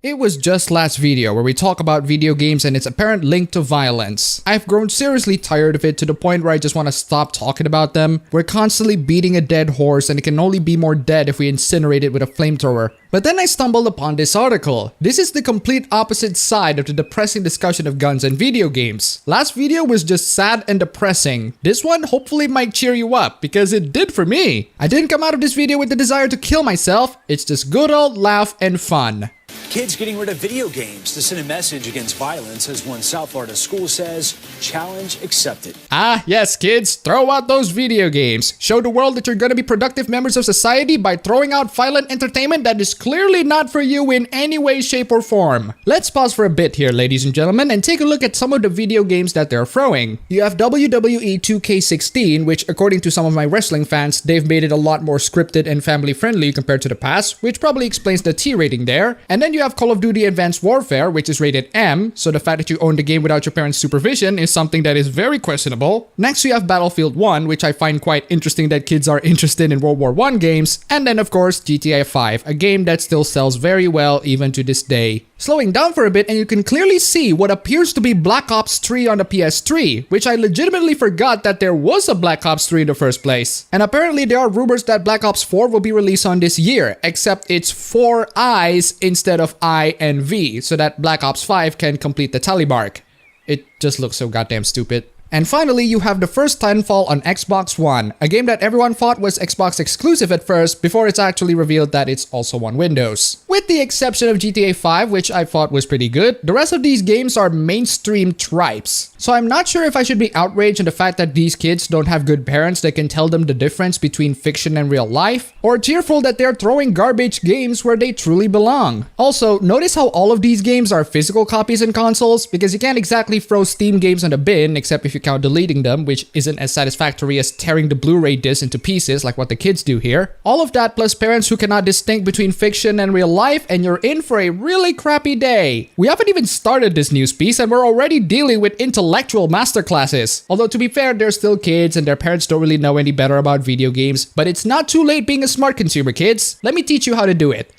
It was just last video where we talk about video games and its apparent link to violence. I've grown seriously tired of it to the point where I just want to stop talking about them. We're constantly beating a dead horse and it can only be more dead if we incinerate it with a flamethrower. But then I stumbled upon this article. This is the complete opposite side of the depressing discussion of guns and video games. Last video was just sad and depressing. This one hopefully might cheer you up because it did for me. I didn't come out of this video with the desire to kill myself. It's just good old laugh and fun. Kids getting rid of video games to send a message against violence, as one South Florida school says, challenge accepted. Ah, yes, kids, throw out those video games. Show the world that you're gonna be productive members of society by throwing out violent entertainment that is clearly not for you in any way, shape, or form. Let's pause for a bit here, ladies and gentlemen, and take a look at some of the video games that they're throwing. You have WWE 2K16, which according to some of my wrestling fans, they've made it a lot more scripted and family friendly compared to the past, which probably explains the T rating there. And then you have Call of Duty Advanced Warfare, which is rated M, so the fact that you own the game without your parents' supervision is something that is very questionable. Next you have Battlefield 1, which I find quite interesting that kids are interested in World War I games. And then of course GTA 5, a game that still sells very well even to this day. Slowing down for a bit and you can clearly see what appears to be Black Ops 3 on the PS3, which I legitimately forgot that there was a Black Ops 3 in the first place. And apparently there are rumors that Black Ops 4 will be released on this year, except it's 4 I's instead of I and V, so that Black Ops 5 can complete the tally mark. It just looks so goddamn stupid. And finally, you have the first Titanfall on Xbox One, a game that everyone thought was Xbox exclusive at first before it's actually revealed that it's also on Windows. With the exception of GTA 5, which I thought was pretty good, the rest of these games are mainstream tripes. So I'm not sure if I should be outraged at the fact that these kids don't have good parents that can tell them the difference between fiction and real life, or tearful that they're throwing garbage games where they truly belong. Also, notice how all of these games are physical copies in consoles, because you can't exactly throw Steam games on the bin except if you count deleting them, which isn't as satisfactory as tearing the Blu-ray disc into pieces like what the kids do here. All of that plus parents who cannot distinguish between fiction and real life, and you're in for a really crappy day. We haven't even started this news piece and we're already dealing with intellectual masterclasses. Although to be fair, they're still kids and their parents don't really know any better about video games, but it's not too late being a smart consumer, kids. Let me teach you how to do it.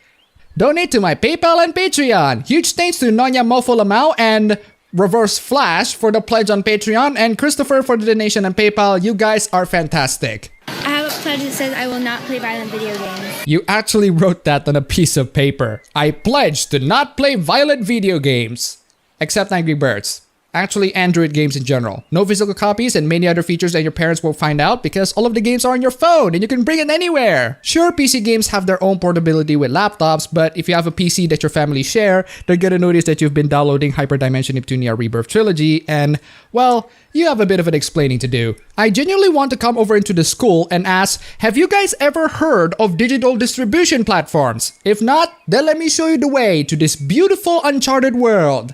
Donate to my PayPal and Patreon. Huge thanks to Nonya Mofo Lamau and Reverse Flash for the pledge on Patreon, and Christopher for the donation on PayPal. You guys are fantastic. I have a pledge that says I will not play violent video games. You actually wrote that on a piece of paper. I pledge to not play violent video games. Except Angry Birds. Actually, Android games in general. No physical copies and many other features that your parents won't find out because all of the games are on your phone and you can bring it anywhere. Sure, PC games have their own portability with laptops, but if you have a PC that your family share, they're gonna notice that you've been downloading Hyperdimension Neptunia Rebirth Trilogy and, well, you have a bit of an explaining to do. I genuinely want to come over into the school and ask, have you guys ever heard of digital distribution platforms? If not, then let me show you the way to this beautiful uncharted world.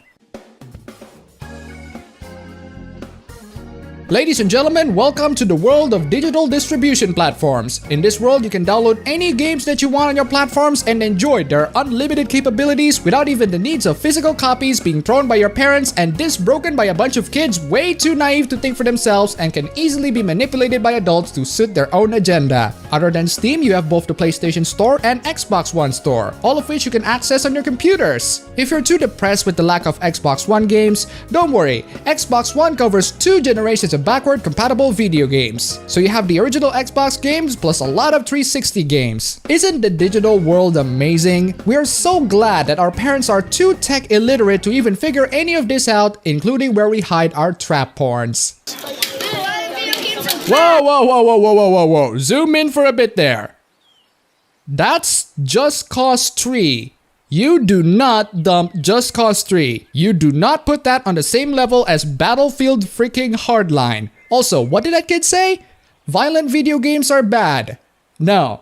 Ladies and gentlemen, welcome to the world of digital distribution platforms. In this world, you can download any games that you want on your platforms and enjoy their unlimited capabilities without even the needs of physical copies being thrown by your parents and discs broken by a bunch of kids way too naive to think for themselves and can easily be manipulated by adults to suit their own agenda. Other than Steam, you have both the PlayStation Store and Xbox One Store, all of which you can access on your computers. If you're too depressed with the lack of Xbox One games, don't worry, Xbox One covers 2 generations of backward compatible video games. So you have the original Xbox games plus a lot of 360 games. Isn't the digital world amazing? We are so glad that our parents are too tech illiterate to even figure any of this out, including where we hide our trap porns. Whoa. Zoom in for a bit there. That's Just Cause 3. You do not dump Just Cause 3. You do not put that on the same level as Battlefield freaking Hardline. Also, what did that kid say? Violent video games are bad. No,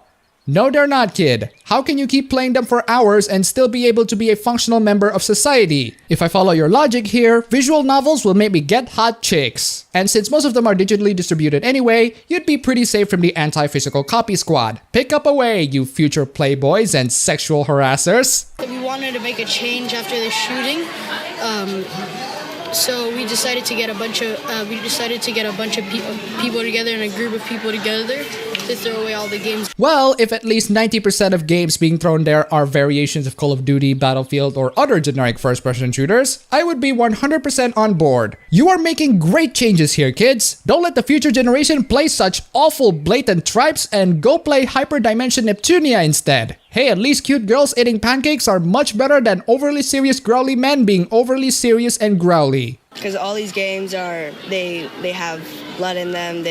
they're not, kid. How can you keep playing them for hours and still be able to be a functional member of society? If I follow your logic here, visual novels will make me get hot chicks. And since most of them are digitally distributed anyway, you'd be pretty safe from the anti-physical copy squad. Pick up away, you future playboys and sexual harassers. We wanted to make a change after the shooting, so we decided to get a bunch of people together and a group of people together to to throw away all the games. Well, if at least 90% of games being thrown there are variations of Call of Duty, Battlefield, or other generic first-person shooters, I would be 100% on board. You are making great changes here, kids. Don't let the future generation play such awful blatant tripes and go play Hyperdimension Neptunia instead. Hey, at least cute girls eating pancakes are much better than overly serious growly men being overly serious and growly. Because all these games they have blood in them.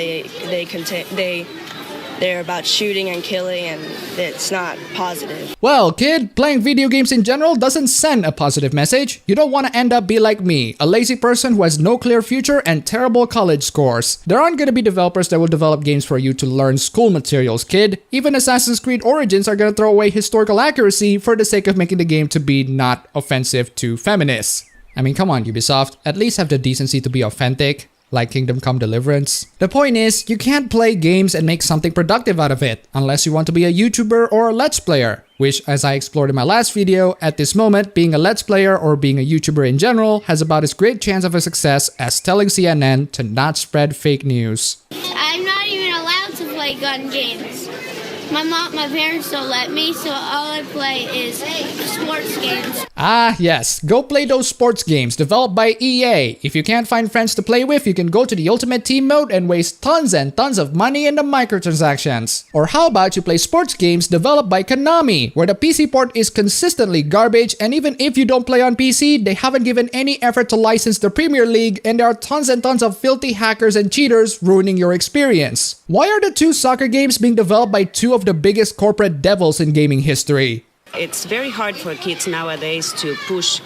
They're about shooting and killing, and it's not positive. Well, kid, playing video games in general doesn't send a positive message. You don't want to end up be like me, a lazy person who has no clear future and terrible college scores. There aren't going to be developers that will develop games for you to learn school materials, kid. Even Assassin's Creed Origins are going to throw away historical accuracy for the sake of making the game to be not offensive to feminists. I mean, come on, Ubisoft, at least have the decency to be authentic. Like Kingdom Come Deliverance. The point is, you can't play games and make something productive out of it, unless you want to be a YouTuber or a Let's Player, which, as I explored in my last video, at this moment, being a Let's Player or being a YouTuber in general has about as great chance of a success as telling CNN to not spread fake news. I'm not even allowed to play gun games. My parents don't let me, so all I play is sports games. Ah, yes. Go play those sports games developed by EA. If you can't find friends to play with, you can go to the Ultimate Team mode and waste tons and tons of money in the microtransactions. Or how about you play sports games developed by Konami, where the PC port is consistently garbage, and even if you don't play on PC, they haven't given any effort to license the Premier League, and there are tons and tons of filthy hackers and cheaters ruining your experience. Why are the two soccer games being developed by two of the biggest corporate devils in gaming history? It's very hard for kids nowadays to push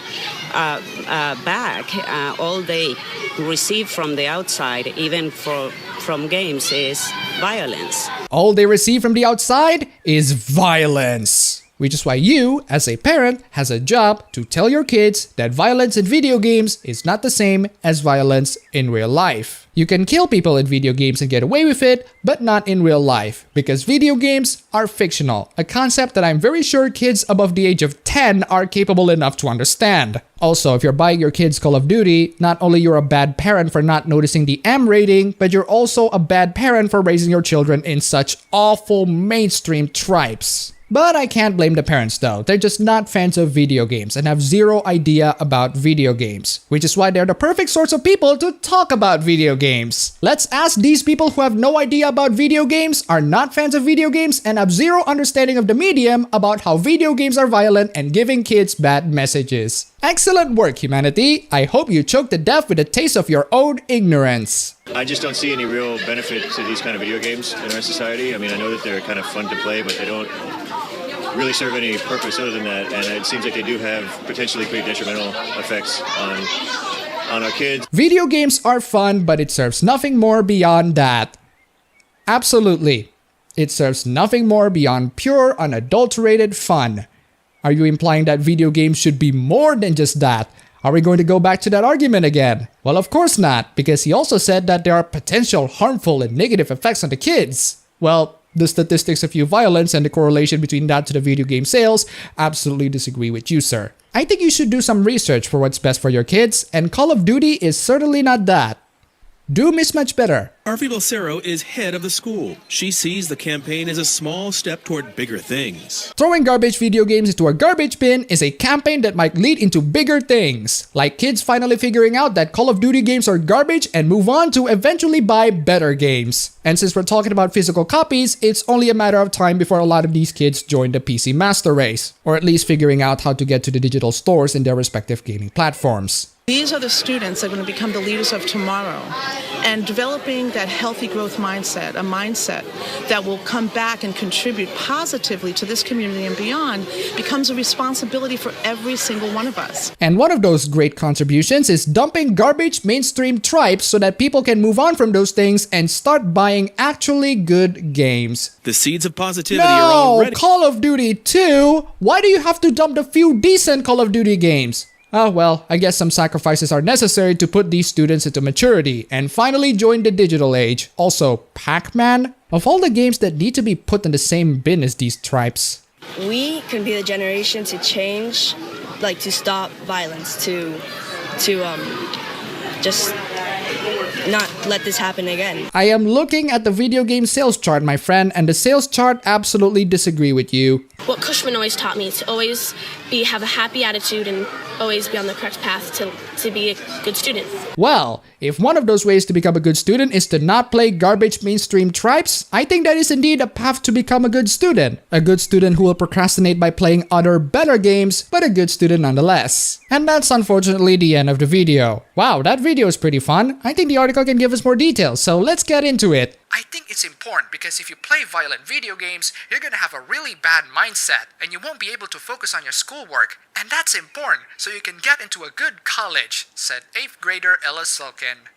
back. All they receive from the outside, even from games, is violence. All they receive from the outside is violence. Which is why you, as a parent, has a job to tell your kids that violence in video games is not the same as violence in real life. You can kill people in video games and get away with it, but not in real life, because video games are fictional, a concept that I'm very sure kids above the age of 10 are capable enough to understand. Also, if you're buying your kids Call of Duty, not only you're a bad parent for not noticing the M rating, but you're also a bad parent for raising your children in such awful mainstream tripes. But I can't blame the parents though, they're just not fans of video games and have zero idea about video games, which is why they're the perfect sorts of people to talk about video games. Let's ask these people who have no idea about video games, are not fans of video games, and have zero understanding of the medium about how video games are violent and giving kids bad messages. Excellent work, humanity! I hope you choked to death with a taste of your own ignorance. I just don't see any real benefit to these kind of video games in our society. I mean, I know that they're kind of fun to play, but they don't really serve any purpose other than that, and it seems like they do have potentially pretty detrimental effects on our kids. Video games are fun, but it serves nothing more beyond that. Absolutely. It serves nothing more beyond pure, unadulterated fun. Are you implying that video games should be more than just that? Are we going to go back to that argument again? Well, of course not, because he also said that there are potential harmful and negative effects on the kids. Well, the statistics of youth violence and the correlation between that to the video game sales absolutely disagree with you, sir. I think you should do some research for what's best for your kids, and Call of Duty is certainly not that. Do mismatch better. Arfi Lucero is head of the school. She sees the campaign as a small step toward bigger things. Throwing garbage video games into a garbage bin is a campaign that might lead into bigger things, like kids finally figuring out that Call of Duty games are garbage and move on to eventually buy better games. And since we're talking about physical copies, it's only a matter of time before a lot of these kids join the PC master race, or at least figuring out how to get to the digital stores in their respective gaming platforms. These are the students that are going to become the leaders of tomorrow, and developing that healthy growth mindset, a mindset that will come back and contribute positively to this community and beyond, becomes a responsibility for every single one of us. And one of those great contributions is dumping garbage mainstream tripes so that people can move on from those things and start buying actually good games. The seeds of positivity are already... Call of Duty 2? Why do you have to dump the few decent Call of Duty games? Oh well, I guess some sacrifices are necessary to put these students into maturity and finally join the digital age. Also, Pac-Man? Of all the games that need to be put in the same bin as these tripes. We can be the generation to change, like to stop violence, to just not let this happen again. I am looking at the video game sales chart, my friend, and the sales chart absolutely disagree with you. What Cushman always taught me, to always have a happy attitude and always be on the correct path to be a good student. Well, if one of those ways to become a good student is to not play garbage mainstream tripes, I think that is indeed a path to become a good student. A good student who will procrastinate by playing other better games, but a good student nonetheless. And that's unfortunately the end of the video. Wow, that video is pretty fun. I think the article can give us more details, so let's get into it. I think it's important because if you play violent video games, you're gonna have a really bad mindset and you won't be able to focus on your schoolwork. And that's important so you can get into a good college, said 8th grader Ella Sulkin.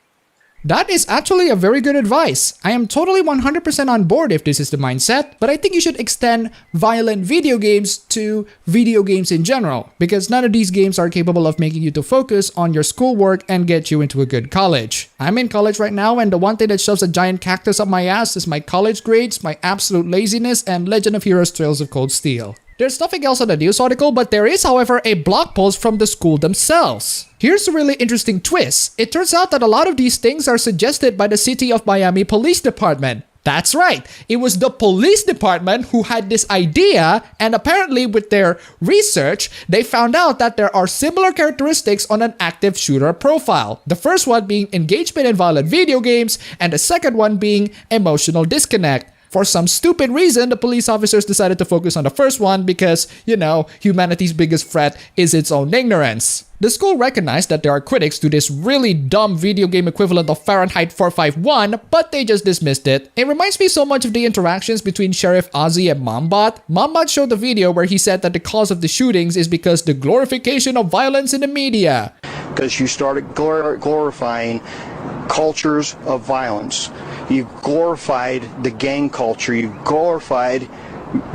That is actually a very good advice. I am totally 100% on board if this is the mindset, but I think you should extend violent video games to video games in general, because none of these games are capable of making you to focus on your schoolwork and get you into a good college. I'm in college right now, and the one thing that shoves a giant cactus up my ass is my college grades, my absolute laziness, and Legend of Heroes Trails of Cold Steel. There's nothing else on the news article, but there is, however, a blog post from the school themselves. Here's a really interesting twist. It turns out that a lot of these things are suggested by the City of Miami Police Department. That's right, it was the police department who had this idea, and apparently with their research, they found out that there are similar characteristics on an active shooter profile. The first one being engagement in violent video games, and the second one being emotional disconnect. For some stupid reason, the police officers decided to focus on the first one because, you know, humanity's biggest threat is its own ignorance. The school recognized that there are critics to this really dumb video game equivalent of Fahrenheit 451, but they just dismissed it. It reminds me so much of the interactions between Sheriff Ozzy and Mombot. Mombot showed the video where he said that the cause of the shootings is because the glorification of violence in the media. Because you started glorifying cultures of violence. You glorified the gang culture. You glorified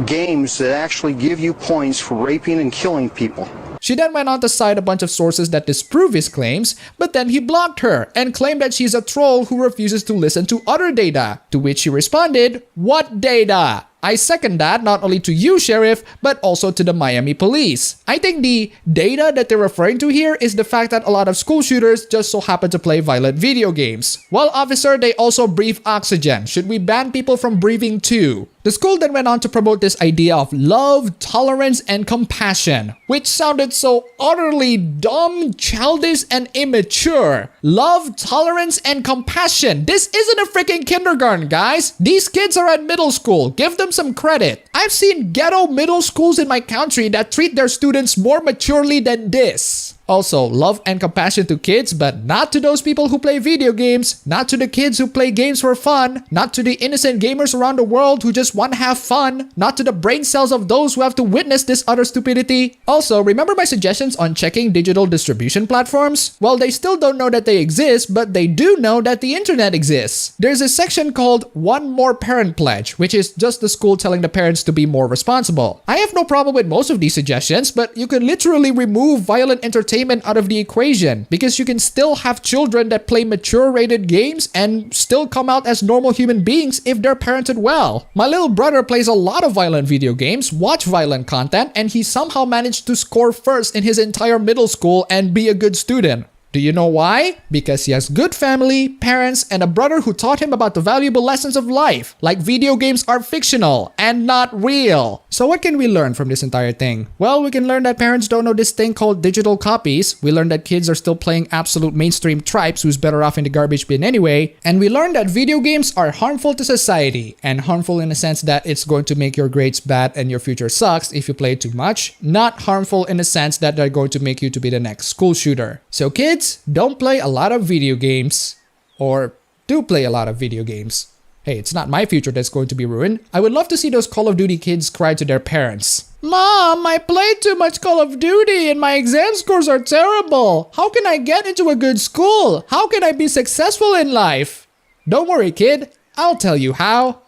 games that actually give you points for raping and killing people. She then went on to cite a bunch of sources that disprove his claims, but then he blocked her and claimed that she's a troll who refuses to listen to other data. To which she responded, "What data?" I second that, not only to you, Sheriff, but also to the Miami police. I think the data that they're referring to here is the fact that a lot of school shooters just so happen to play violent video games. Well, officer, they also breathe oxygen. Should we ban people from breathing too? The school then went on to promote this idea of love, tolerance, and compassion, which sounded so utterly dumb, childish, and immature. Love, tolerance, and compassion. This isn't a freaking kindergarten, guys. These kids are at middle school. Give them some credit. I've seen ghetto middle schools in my country that treat their students more maturely than this. Also, love and compassion to kids, but not to those people who play video games, not to the kids who play games for fun, not to the innocent gamers around the world who just want to have fun, not to the brain cells of those who have to witness this utter stupidity. Also, remember my suggestions on checking digital distribution platforms? Well, they still don't know that they exist, but they do know that the internet exists. There's a section called One More Parent Pledge, which is just the school telling the parents to be more responsible. I have no problem with most of these suggestions, but you could literally remove violent entertainment out of the equation, because you can still have children that play mature rated games and still come out as normal human beings if they're parented well. My little brother plays a lot of violent video games, watch violent content, and he somehow managed to score first in his entire middle school and be a good student. Do you know why? Because he has good family, parents, and a brother who taught him about the valuable lessons of life, like video games are fictional and not real. So what can we learn from this entire thing? Well, we can learn that parents don't know this thing called digital copies. We learn that kids are still playing absolute mainstream tripes who's better off in the garbage bin anyway. And we learn that video games are harmful to society, and harmful in the sense that it's going to make your grades bad and your future sucks if you play too much. Not harmful in the sense that they're going to make you to be the next school shooter. So kids, don't play a lot of video games, or do play a lot of video games. Hey, it's not my future that's going to be ruined. I would love to see those Call of Duty kids cry to their parents. Mom, I played too much Call of Duty and my exam scores are terrible. How can I get into a good school? How can I be successful in life? Don't worry, kid. I'll tell you how.